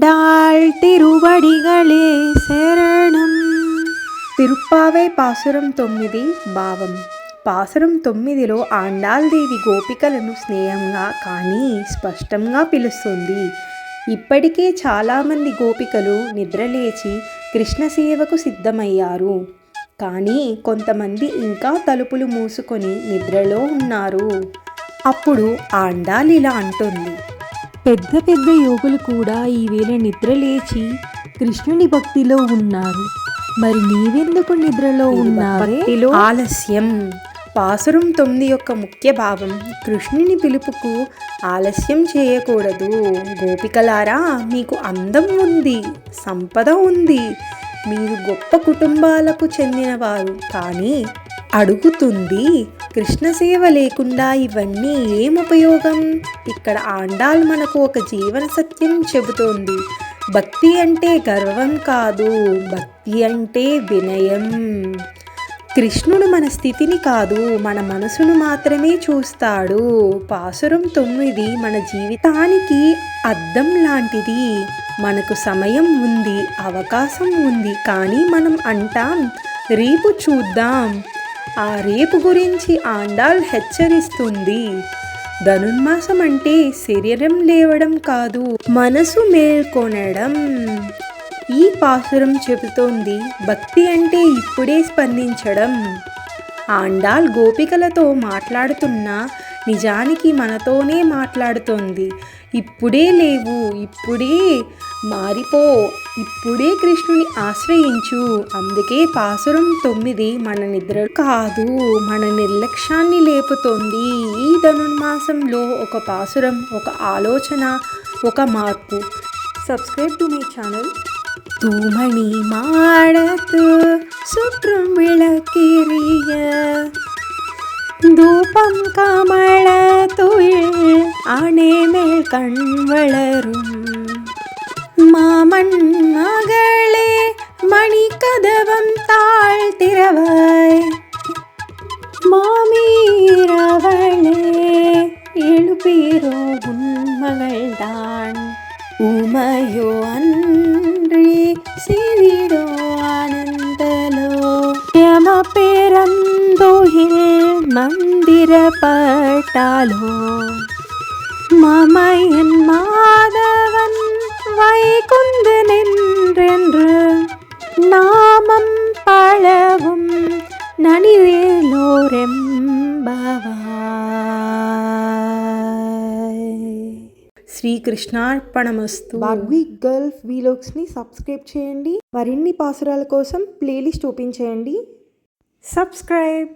ஆண்டாள் திருவடிகளே శరణం. తిరుప్పావై పాసురం 9 భావం. పాసురం 9లో ఆండాళ్దేవి గోపికలను స్నేహంగా కానీ స్పష్టంగా పిలుస్తుంది. ఇప్పటికే చాలామంది గోపికలు నిద్రలేచి కృష్ణ సేవకు సిద్ధమయ్యారు. కానీ కొంతమంది ఇంకా తలుపులు మూసుకొని నిద్రలో ఉన్నారు. అప్పుడు ఆండాళ్ ఇలా అంటుంది, పెద్ద పెద్ద యోగులు కూడా ఈవేళ నిద్రలేచి కృష్ణుని భక్తిలో ఉన్నారు. మరి నీవెందుకు నిద్రలో ఉన్నావే? భక్తిలో ఆలస్యం. పాసురం 9 యొక్క ముఖ్య భావం కృష్ణుని పిలుపుకు ఆలస్యం చేయకూడదు. గోపికలారా, మీకు అందం ఉంది, సంపద ఉంది, మీరు గొప్ప కుటుంబాలకు చెందినవారు. కానీ అడుగుతుంది, కృష్ణ సేవ లేకుండా ఇవన్నీ ఏం ఉపయోగం? ఇక్కడ ఆండాళ్ మనకు ఒక జీవన సత్యం చెబుతోంది. భక్తి అంటే గర్వం కాదు, భక్తి అంటే వినయం. కృష్ణుడు మన స్థితిని కాదు, మన మనసును మాత్రమే చూస్తాడు. పాసురం 9 మన జీవితానికి అద్దం లాంటిది. మనకు సమయం ఉంది, అవకాశం ఉంది, కానీ మనం అంటాం రేపు చూద్దాం. ఆ రేపు గురించి ఆండాళ్ హెచ్చరిస్తుంది. ధనుర్మాసం అంటే శరీరం లేవడం కాదు, మనసు మేల్కొనడం. ఈ పాసురం చెబుతోంది భక్తి అంటే ఇప్పుడే స్పందించడం. ఆండాళ్ గోపికలతో మాట్లాడుతున్నా నిజానికి మనతోనే మాట్లాడుతోంది. ఇప్పుడే లేవు, ఇప్పుడే మారిపో, ఇప్పుడే కృష్ణుని ఆశ్రయించు. అందుకే పాసురం 9 మన నిద్ర కాదు, మన నిర్లక్ష్యాన్ని లేపుతోంది. ఈ ధనుర్మాసంలో ఒక పాసురం, ఒక ఆలోచన, ఒక మార్పు. Subscribe to my channel. தூமணி மாடத்து சுற்றும் விளக்கெரிய தூபம் கமல துயில் அணைமேல் கண் வளரும் மாமன் மகளே மணிக்கதவம் தாழ்த்திரவாய் மாமீரவளே எழுப்பீரோ உன் மகள்தான் உமையோ அன்றி சிறிடோ ஆனந்தலோ யம பேரந்தோயில் மந்திரப்பட்டாலோ மமையன் மாதவன் வைகுந்த நின்றென்று நாமம் பழவும் నడివేలోరెంబవాయ్. శ్రీకృష్ణార్పణమస్తు. వాగ్విక్ గల్ఫ్ వీలాగ్స్ని సబ్స్క్రైబ్ చేయండి. మరిన్ని పాసురాల కోసం ప్లేలిస్ట్ ఓపెన్ చేయండి. సబ్స్క్రైబ్.